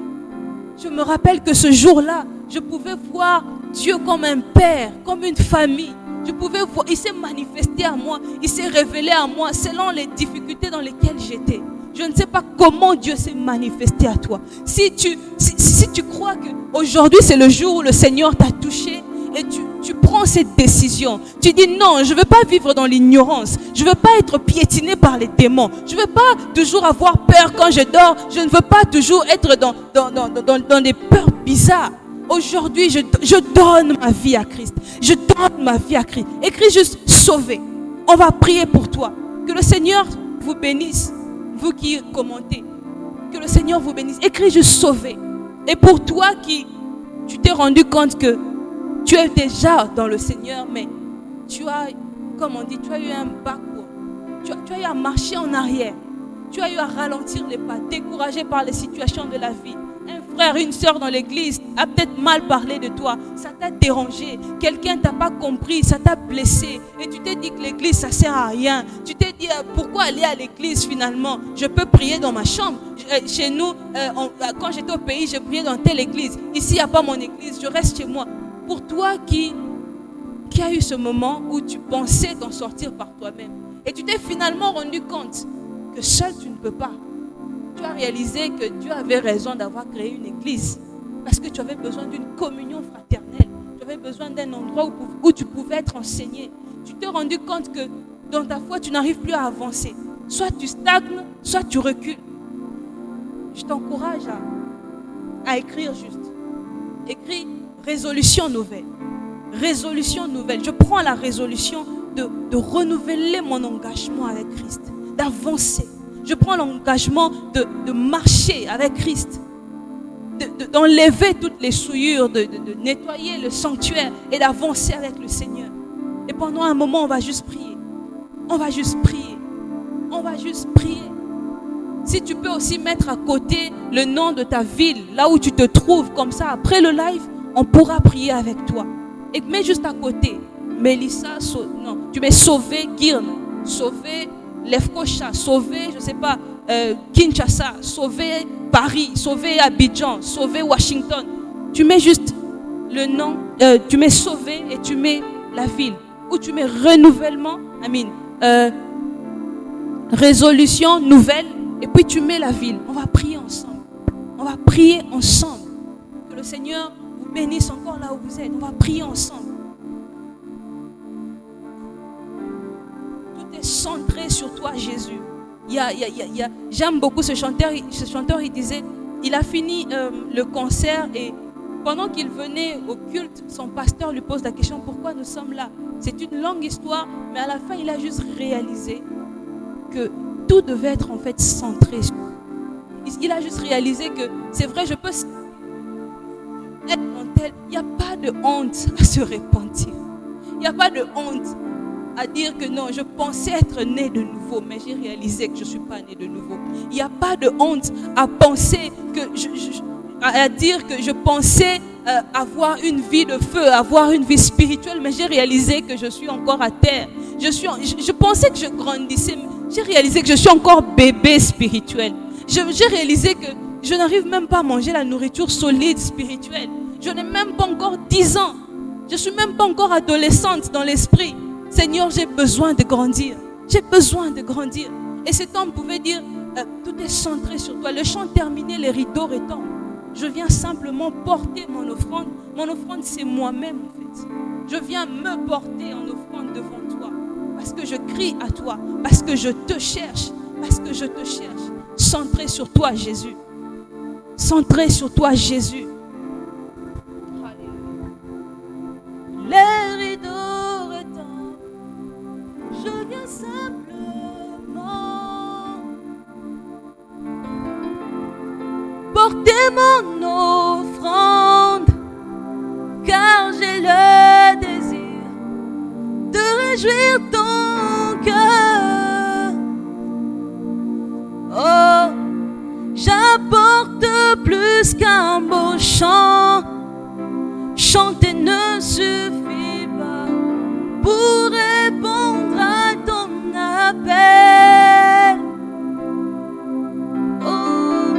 Je me rappelle que ce jour-là, je pouvais voir Dieu comme un père, comme une famille. Je pouvais voir, il s'est manifesté à moi, il s'est révélé à moi selon les difficultés dans lesquelles j'étais. Je ne sais pas comment Dieu s'est manifesté à toi. Si tu crois qu'aujourd'hui c'est le jour où le Seigneur t'a touché et tu prends cette décision, tu dis non, je ne veux pas vivre dans l'ignorance, je ne veux pas être piétiné par les démons, je ne veux pas toujours avoir peur quand je dors, je ne veux pas toujours être dans des peurs bizarres. Aujourd'hui, je donne ma vie à Christ. Je donne ma vie à Christ. Écris juste sauvé. On va prier pour toi. Que le Seigneur vous bénisse. Vous qui commentez. Que le Seigneur vous bénisse. Écris juste sauvé. Et pour toi tu t'es rendu compte que tu es déjà dans le Seigneur, mais tu as, comme on dit, tu as eu un parcours. Tu as eu à marcher en arrière. Tu as eu à ralentir les pas, découragé par les situations de la vie. Un frère, une soeur dans l'église a peut-être mal parlé de toi. Ça t'a dérangé. Quelqu'un ne t'a pas compris. Ça t'a blessé. Et tu t'es dit que l'église, ça ne sert à rien. Tu t'es dit, pourquoi aller à l'église finalement? Je peux prier dans ma chambre. Chez nous, quand j'étais au pays, je priais dans telle église. Ici, il n'y a pas mon église. Je reste chez moi. Pour toi qui a eu ce moment où tu pensais t'en sortir par toi-même. Et tu t'es finalement rendu compte que seul tu ne peux pas. Tu as réalisé que Dieu avait raison d'avoir créé une église parce que tu avais besoin d'une communion fraternelle. Tu avais besoin d'un endroit où tu pouvais être enseigné. Tu t'es rendu compte que dans ta foi, tu n'arrives plus à avancer. Soit tu stagnes, soit tu recules. Je t'encourage à écrire juste. Écris résolution nouvelle. Résolution nouvelle. Je prends la résolution de renouveler mon engagement avec Christ, d'avancer. Je prends l'engagement de marcher avec Christ, d'enlever toutes les souillures, de nettoyer le sanctuaire et d'avancer avec le Seigneur. Et pendant un moment, on va juste prier. On va juste prier. On va juste prier. Si tu peux aussi mettre à côté le nom de ta ville, là où tu te trouves, comme ça, après le live, on pourra prier avec toi. Et mets juste à côté, Mélissa, tu mets sauvé Girne, sauvé Lefkocha, sauvé, je ne sais pas, Kinshasa, sauvé Paris, sauvé Abidjan, sauvé Washington. Tu mets juste le nom, tu mets sauvé et tu mets la ville. Ou tu mets renouvellement, résolution nouvelle, et puis tu mets la ville. On va prier ensemble. On va prier ensemble. Que le Seigneur vous bénisse encore là où vous êtes. On va prier ensemble. Tout est centré sur toi, Jésus. J'aime beaucoup ce chanteur. Ce chanteur, il disait, il a fini le concert et pendant qu'il venait au culte, son pasteur lui pose la question, pourquoi nous sommes là? C'est une longue histoire, mais à la fin, il a juste réalisé que tout devait être en fait centré. Il a juste réalisé que c'est vrai, je peux être dans tel. Il n'y a pas de honte à se repentir. Il n'y a pas de honte à dire que non, je pensais être né de nouveau, mais j'ai réalisé que je ne suis pas né de nouveau. Il n'y a pas de honte à penser que à dire que je pensais avoir une vie de feu, avoir une vie spirituelle, mais j'ai réalisé que je suis encore à terre. Je pensais que je grandissais, mais j'ai réalisé que je suis encore bébé spirituel. J'ai réalisé que je n'arrive même pas à manger la nourriture solide spirituelle. Je n'ai même pas encore 10 ans. Je ne suis même pas encore adolescente dans l'esprit. Seigneur, j'ai besoin de grandir. J'ai besoin de grandir. Et cet homme pouvait dire, tout est centré sur toi. Le chant terminé, les rideaux retombent. Je viens simplement porter mon offrande. Mon offrande, c'est moi-même en fait. Je viens me porter en offrande devant toi. Parce que je crie à toi. Parce que je te cherche. Parce que je te cherche. Centré sur toi, Jésus. Centré sur toi, Jésus. Les rideaux retombent. Je viens simplement mon offrande, car j'ai le désir de réjouir ton cœur. Oh, j'apporte plus qu'un beau chant. Chanter ne suffit pas pour répondre à ton appel. Oh,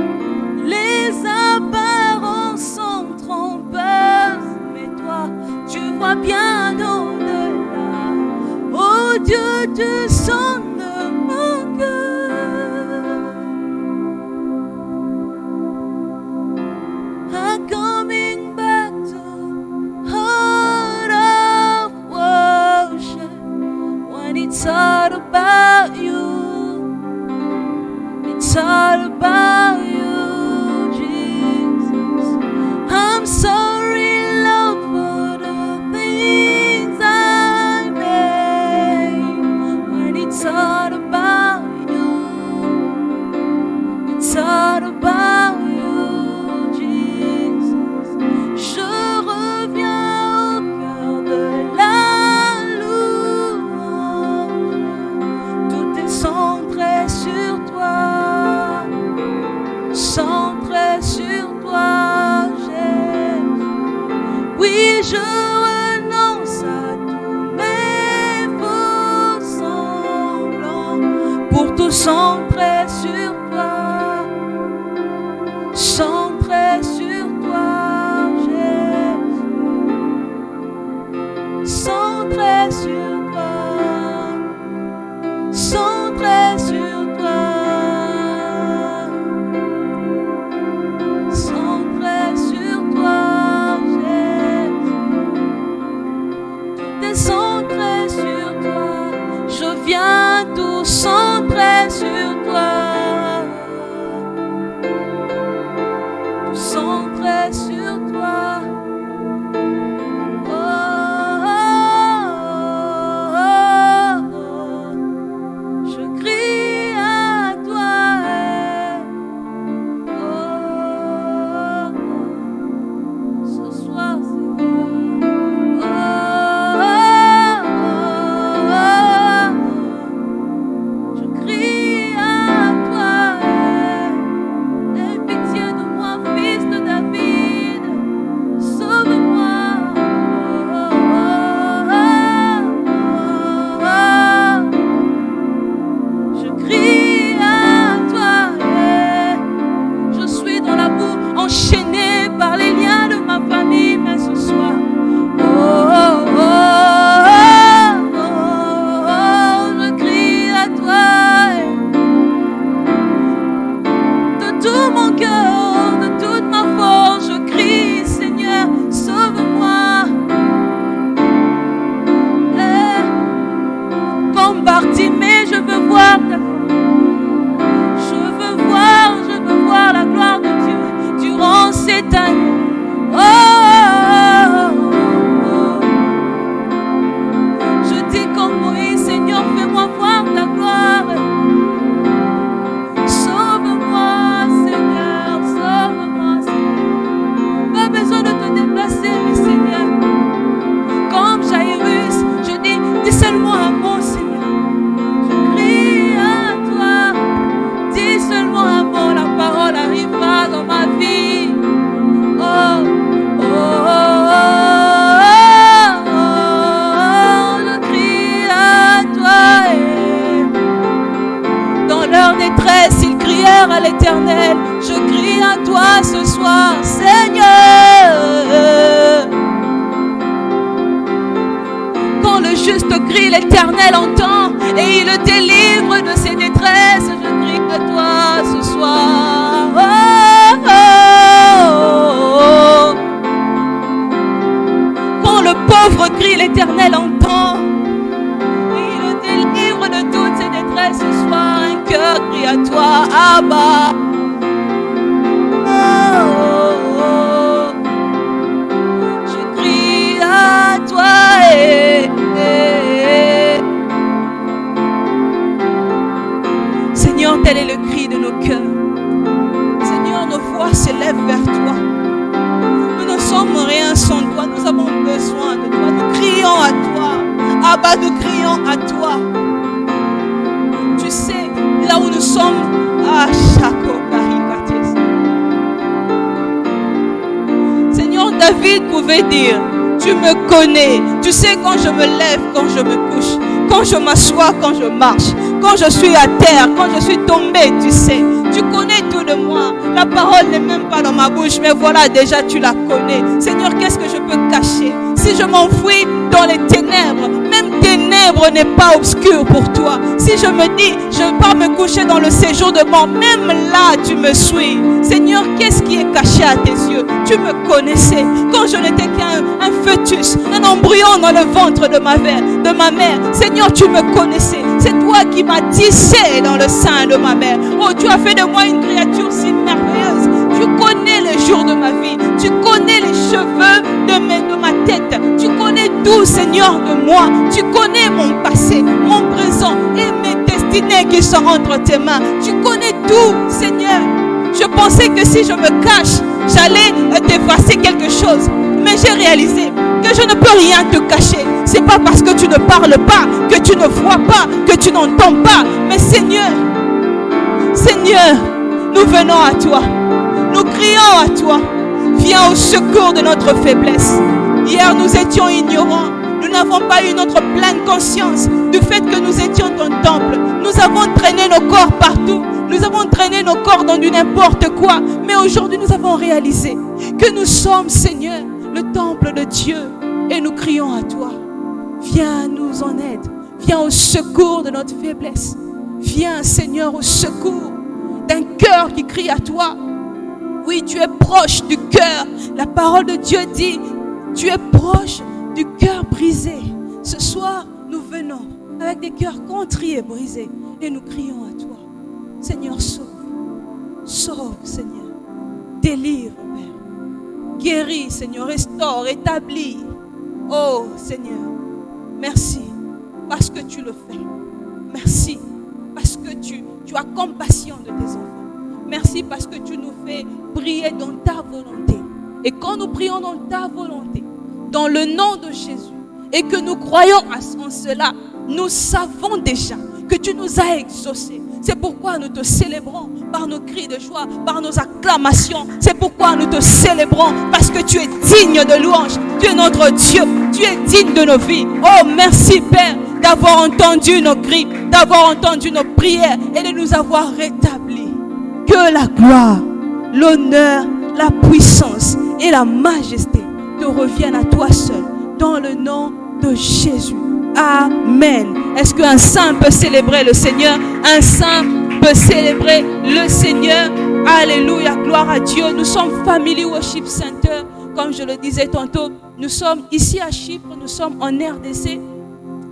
les apparences sont trompeuses, mais toi, tu vois bien au-delà. Oh Dieu, tu sonnes mon cœur. I'm coming back to heart of worship when it's all about you. It's all about you, Jesus. I'm sorry, Lord, for the things I made. When it's all about you, it's all about you, Jesus. Je reviens au cœur de la louange. Tout est centré sur toi, centré sur toi, Jésus. Oui, je renonce à tous mes faux semblants pour tout centrer sur toi, centré sur toi, Jésus. Centré sur toi, centré sur toi, centré sur toi, Jésus. Tout est centré sur toi, je viens tout centrer sur toi, tout centré sur toi. Je crie à toi, ce soir, je crie à toi, aie pitié de moi, fils de David, sauve-moi. Je crie à toi, je suis dans la boue, enchaînée par les liens de ma famille, mais ce soir, je crie à toi, de tout mon cœur, de toute ma force, je crie, Seigneur, sauve-moi. Comme Bartimée, je veux voir ta je veux voir la gloire de Dieu durant cette année. Je dis comme Moïse, Seigneur, fais-moi voir ta gloire. Sauve-moi, Seigneur, sauve-moi, Seigneur. Pas besoin de te déplacer, mais Seigneur, comme Jairus, je dis seulement un mot, Seigneur. Je crie à toi, dis seulement un mot, la parole arrivera dans ma vie. Je crie à toi. Dans leur détresse, ils crièrent à l'Éternel. Je crie à toi ce soir, Seigneur. Quand le juste crie, l'Éternel entend et il le délivre de ses détresses. Je crie à toi ce soir. Quand le pauvre crie, l'Éternel entend et il le délivre de toutes ses détresses. Ce soir, un cœur crie à toi, Abba. Je crie à toi. Seigneur, tel est le cri de nos cœurs. Seigneur, nos voix s'élève vers toi. Nous ne sommes rien sans toi. Nous avons besoin de toi. Nous crions à toi. Abba, nous crions à toi. Tu sais, là où nous sommes, Seigneur, David pouvait dire, tu me connais. Tu sais quand je me lève, quand je me couche, quand je m'assois, quand je marche, quand je suis à terre, quand je suis tombé, tu sais. Tu connais tout de moi. La parole n'est même pas dans ma bouche, mais voilà, déjà tu la connais. Seigneur, qu'est-ce que je peux cacher? Si je m'enfuis dans les ténèbres, même ténèbres n'est pas obscur pour toi. Si je me dis, je pars me coucher dans le séjour de mort, même là tu me suis. Seigneur, qu'est-ce qui est caché à tes yeux? Tu me connaissais quand je n'étais qu'un fœtus, un embryon dans le ventre de ma mère. Seigneur, tu me connaissais. C'est toi qui m'as tissé dans le sein de ma mère. Oh, tu as fait de moi une créature si merveilleuse. Tu connais les jours de ma vie. Tu connais les cheveux de ma tête. Tu connais tout, Seigneur, de moi. Tu connais mon passé, mon présent et mes destinées qui sont entre tes mains. Tu connais tout, Seigneur. Je pensais que si je me cache, j'allais t'effacer quelque chose. Mais j'ai réalisé que je ne peux rien te cacher. C'est pas parce que tu ne parles pas, que tu ne vois pas, que tu n'entends pas. Mais Seigneur, nous venons à toi. Nous crions à toi. Viens au secours de notre faiblesse. Hier, nous étions ignorants. Nous n'avons pas eu notre pleine conscience du fait que nous étions ton temple. Nous avons traîné nos corps partout. Nous avons traîné nos corps dans du n'importe quoi. Mais aujourd'hui, nous avons réalisé que nous sommes, Seigneur, le temple de Dieu. Et nous crions à toi. Viens nous en aide. Viens au secours de notre faiblesse. Viens, Seigneur, au secours d'un cœur qui crie à toi. Oui, tu es proche du cœur. La parole de Dieu dit, tu es proche du cœur brisé. Ce soir, nous venons avec des cœurs contris et brisés. Et nous crions à toi. Seigneur, sauve. Sauve, Seigneur. Délivre, Père. Guéris, Seigneur. Restaure, établis. Oh, Seigneur. Merci parce que tu le fais. Merci parce que tu as compassion de tes enfants. Merci parce que tu nous fais prier dans ta volonté. Et quand nous prions dans ta volonté, dans le nom de Jésus, et que nous croyons en cela, nous savons déjà que tu nous as exaucés. C'est pourquoi nous te célébrons par nos cris de joie, par nos acclamations. C'est pourquoi nous te célébrons parce que tu es digne de louange. Tu es notre Dieu. Tu es digne de nos vies. Oh, merci Père d'avoir entendu nos cris, d'avoir entendu nos prières et de nous avoir rétablis. Que la gloire, l'honneur, la puissance et la majesté te reviennent à toi seul. Dans le nom de Jésus. Amen. Est-ce qu'un saint peut célébrer le Seigneur? Un saint peut célébrer le Seigneur. Alléluia, gloire à Dieu. Nous sommes Family Worship Center. Comme je le disais tantôt, nous sommes ici à Chypre, nous sommes en RDC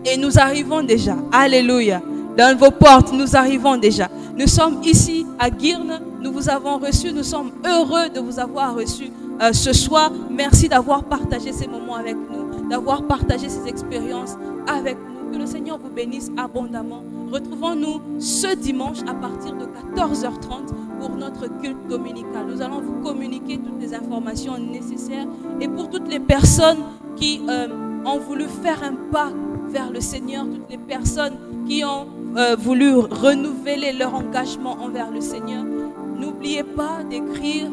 et nous arrivons déjà. Alléluia. Dans vos portes, nous arrivons déjà. Nous sommes ici à Girne. Nous vous avons reçu. Nous sommes heureux de vous avoir reçu ce soir. Merci d'avoir partagé ces moments avec nous, d'avoir partagé ces expériences avec nous. Que le Seigneur vous bénisse abondamment. Retrouvons-nous ce dimanche à partir de 14h30 pour notre culte dominical. Nous allons vous communiquer toutes les informations nécessaires. Et pour toutes les personnes qui ont voulu faire un pas vers le Seigneur, toutes les personnes qui ont voulu renouveler leur engagement envers le Seigneur, n'oubliez pas d'écrire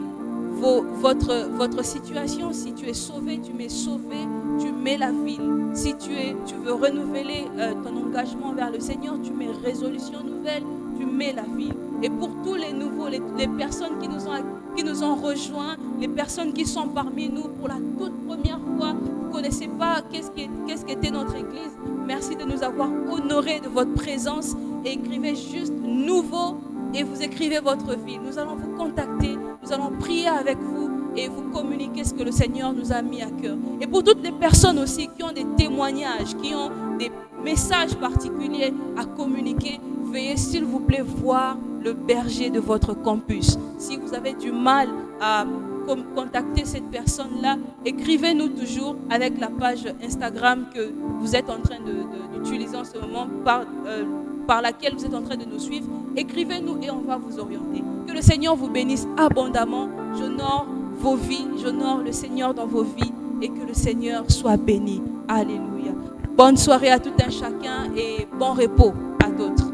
votre situation. Si tu es sauvé, tu mets sauvé, tu mets la ville. Si tu veux renouveler ton engagement vers le Seigneur, tu mets résolution nouvelle, tu mets la ville. Et pour tous les nouveaux, les personnes qui nous ont rejoints, les personnes qui sont parmi nous pour la toute première fois, vous ne connaissez pas qu'est-ce qu'était notre église. Merci de nous avoir honorés de votre présence. Et écrivez juste nouveau et vous écrivez votre vie. Nous allons vous contacter, nous allons prier avec vous et vous communiquer ce que le Seigneur nous a mis à cœur. Et pour toutes les personnes aussi qui ont des témoignages, qui ont des messages particuliers à communiquer, veuillez s'il vous plaît voir le berger de votre campus. Si vous avez du mal à contacter cette personne-là, écrivez-nous toujours avec la page Instagram que vous êtes en train d'utiliser en ce moment. par laquelle vous êtes en train de nous suivre, écrivez-nous et on va vous orienter. Que le Seigneur vous bénisse abondamment. J'honore vos vies, j'honore le Seigneur dans vos vies et que le Seigneur soit béni. Alléluia. Bonne soirée à tout un chacun et bon repos à d'autres.